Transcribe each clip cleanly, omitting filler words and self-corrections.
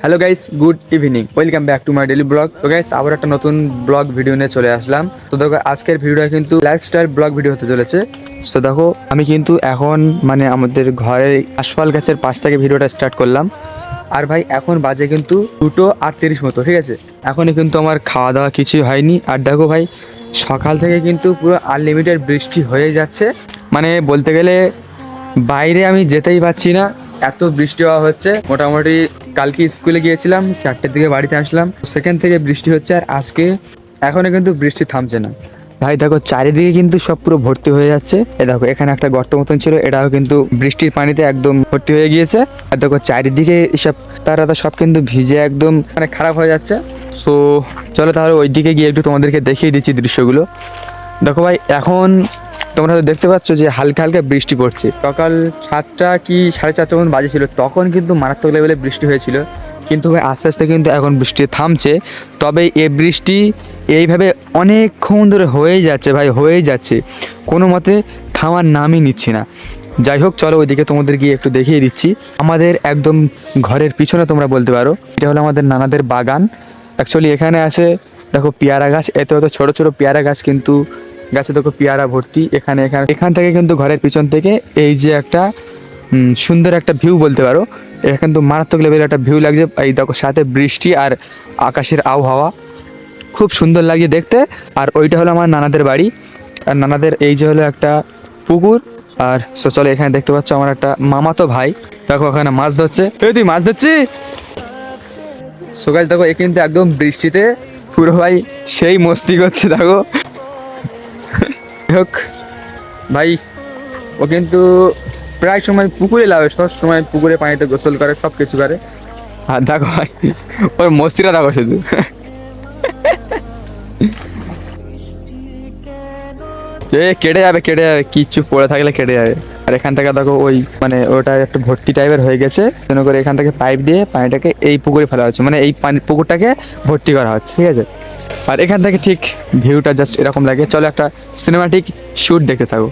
Hello guys, good evening, welcome back to my daily blog. তো guys, আবার একটা নতুন ব্লগ ভিডিও নিয়ে চলে আসলাম। তো দেখো, আজকের ভিডিওটা কিন্তু লাইফস্টাইল ব্লগ ভিডিও হতে চলেছে। তো দেখো, আমি কিন্তু এখন মানে আমাদের ঘরের আশপাল গাছের পাশ থেকে ভিডিওটা স্টার্ট করলাম। আর ভাই এখন বাজে কিন্তু 2:38 মতো, ঠিক আছে। এখনই কিন্তু আমার খাওয়া দাওয়া কিছুই হয়নি। আর দেখো ভাই, সকাল থেকে কিন্তু পুরো আনলিমিটেড বৃষ্টি হয়ে যাচ্ছে। মানে বলতে গেলে বাইরে আমি যেতেই পারছি না, এত বৃষ্টি হওয়া হচ্ছে। মোটামুটি কালকে স্কুলে গিয়েছিলাম, 4টের দিকে বাড়িতে আসলাম, সেখান থেকে বৃষ্টি হচ্ছে। আর আজকে এখনো কিন্তু বৃষ্টি থামছে না। ভাই দেখো, চারিদিকে কিন্তু সব পুরো ভর্তি হয়ে যাচ্ছে। এ দেখো, এখানে একটা গর্ত মতন ছিল, এটাও কিন্তু বৃষ্টির পানিতে একদম ভর্তি হয়ে গিয়েছে। আর দেখো চারিদিকে এসব তারা সব কিন্তু ভিজে একদম মানে খারাপ হয়ে যাচ্ছে। সো চলো তাহলে ওই দিকে গিয়ে একটু তোমাদেরকে দেখিয়ে দিচ্ছি দৃশ্যগুলো। দেখো ভাই, এখন তোমরা তো দেখতে পাচ্ছ যে হালকা হালকা বৃষ্টি পড়ছে। সকাল 7টা কি 4:30 মতন বাজেছিল, তখন কিন্তু মারাত্মক লেভেলে বৃষ্টি হয়েছিল। কিন্তু ভাই আস্তে আস্তে কিন্তু এখন বৃষ্টি থামছে। তবে এই বৃষ্টি এইভাবে অনেকক্ষণ ধরে হয়েই যাচ্ছে ভাই, হয়েই যাচ্ছে, কোনো মতে থামার নামই নিচ্ছি না। যাই হোক, চলো ওইদিকে তোমাদের গিয়ে একটু দেখিয়ে দিচ্ছি। আমাদের একদম ঘরের পিছনে তোমরা বলতে পারো, এটা হলো আমাদের নানাদের বাগান। অ্যাকচুয়ালি এখানে আছে দেখো পেয়ারা গাছ, এত এত ছোটো ছোটো পেয়ারা গাছ, কিন্তু গাছে দেখো পেয়ারা ভর্তি। এখান থেকে কিন্তু ঘরের পিছন থেকে এই যে একটা সুন্দর একটা ভিউ বলতে পারো, এটা কিন্তু মারাত্মক লেভেলের একটা ভিউ লাগছে। এই দেখো সাথে বৃষ্টি আর আকাশের আবহাওয়া খুব সুন্দর লাগে দেখতে। আর ওইটা হলো আমার নানাদের বাড়ি। আর নানাদের এই যে হলো একটা পুকুর। আর চলো, এখানে দেখতে পাচ্ছ আমার একটা মামাতো ভাই, দেখো ওখানে মাছ ধরছে। এই তুই মাছ ধরছি। সো গাইস দেখো, এ কিন্তু একদম বৃষ্টিতে পুরো ভাই সেই মস্তি করছে দেখো। হোক ভাই, ও কিন্তু প্রায় সময় পুকুরে লাভে, সব সময় পুকুরে পানিতে গোসল করে, সব কিছু করে। আর দেখো ভাই, ওর মস্তিটা দেখো শুধু। কেটে যাবে কেটে যাবে, কিচ্ছু পড়ে থাকলে কেটে যাবে। আর এখান থেকে দেখো ওই মানে ওটা একটা ভর্তি টাইপের হয়ে গেছে, জন্য করে এখান থেকে পাইপ দিয়ে পানিটাকে এই পুকুরে ফেলা হচ্ছে, মানে এই পুকুরটাকে ভর্তি করা হচ্ছে, ঠিক আছে। আর এখান থেকে ঠিক ভিউটা জাস্ট এরকম লাগে। চলো একটা সিনেমাটিক শুট দেখতে থাকো।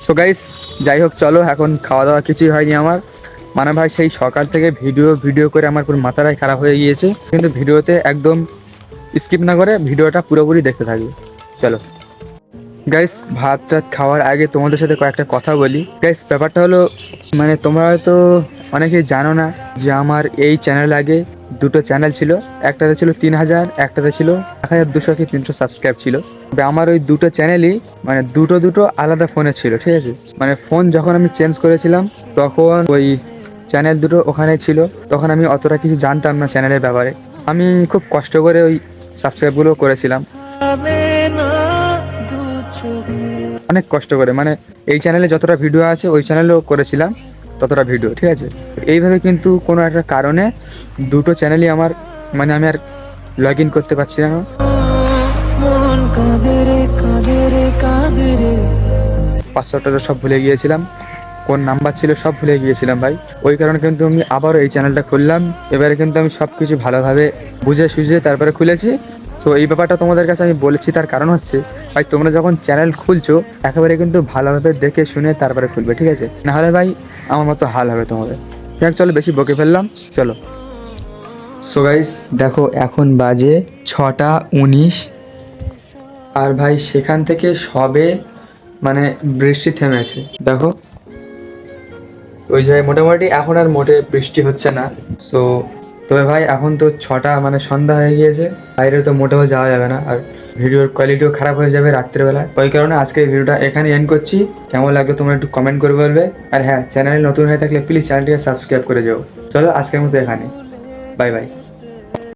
সো গাইস, যাই হোক চলো, এখন খাওয়া দাওয়া কিছুই হয়নি আমার। মানে ভাই সেই সকাল থেকে ভিডিও ভিডিও করে আমার পুরো মাথাটাই খারাপ হয়ে গিয়েছে। কিন্তু ভিডিওতে একদম স্কিপ না করে ভিডিওটা পুরোপুরি দেখতে থাকবে। চলো গাইস, ভাত টাত খাওয়ার আগে তোমাদের সাথে কয়েকটা কথা বলি। গাইস ব্যাপারটা হলো, মানে তোমরা হয়তো অনেকেই জানো না যে আমার এই চ্যানেল আগে দুটো চ্যানেল ছিল। একটাতে ছিল 3000, একটাতে ছিল 1200 কি 300 সাবস্ক্রাইব ছিল। তবে আমার ওই দুটো চ্যানেলই মানে দুটো আলাদা ফোনে ছিল, ঠিক আছে। মানে ফোন যখন আমি চেঞ্জ করেছিলাম, তখন ওই চ্যানেল দুটো ওখানে ছিল। তখন আমি অতটা কিছু জানতাম না চ্যানেলের ব্যাপারে। আমি খুব কষ্ট করে ওই সাবস্ক্রাইবগুলো করেছিলাম, অনেক কষ্ট করে। মানে এই চ্যানেলে যতটা ভিডিও আছে ওই চ্যানেলেও করেছিলাম ততটা ভিডিও, ঠিক আছে। এইভাবে কিন্তু কোনো একটা কারণে দুটো চ্যানেলই আমার মানে আমি আর লগ ইন করতে পারছি না। পাসওয়ার্ডটা সব ভুলে গিয়েছিলাম, কোন নাম্বার ছিল সব ভুলে গিয়েছিলাম ভাই। ওই কারণে কিন্তু আমি আবারও এই চ্যানেলটা খুললাম। এবারে কিন্তু আমি সব কিছু ভালোভাবে বুঝে সুঝে তারপরে খুলেছি। সো এই ব্যাপারটা তোমাদের কাছে আমি বলেছি, তার কারণ হচ্ছে ভাই তোমরা যখন চ্যানেল খুলছো একেবারে কিন্তু ভালোভাবে দেখে শুনে তারপরে খুলবে, ঠিক আছে। নাহলে ভাই আমার মতো হাল হবে তোমাদের। ঠিক আছে, চলো বেশি বকে ফেললাম, চলো। সো গাইস দেখো, এখন বাজে 6:19। আর ভাই সেখান থেকে সবে মানে বৃষ্টি থেমেছে। দেখো ওই জায়গায় মোটামুটি এখন আর মোটে বৃষ্টি হচ্ছে না। সো তবে ভাই এখন তো 6টা মানে সন্ধ্যা হয়ে গিয়েছে, বাইরে তো মোটেও যাওয়া যাবে না। আর ভিডিওর কোয়ালিটিও খারাপ হয়ে যাবে রাত্রেবেলায়। ওই কারণে আজকে ভিডিওটা এখানে এন্ড করছি। কেমন লাগলো তোমরা একটু কমেন্ট করে বলবে। আর হ্যাঁ, চ্যানেলে নতুন হয়ে থাকলে প্লিজ চ্যানেলটিকে সাবস্ক্রাইব করে যাও। চলো আজকের মতো এখানে, বাই বাই।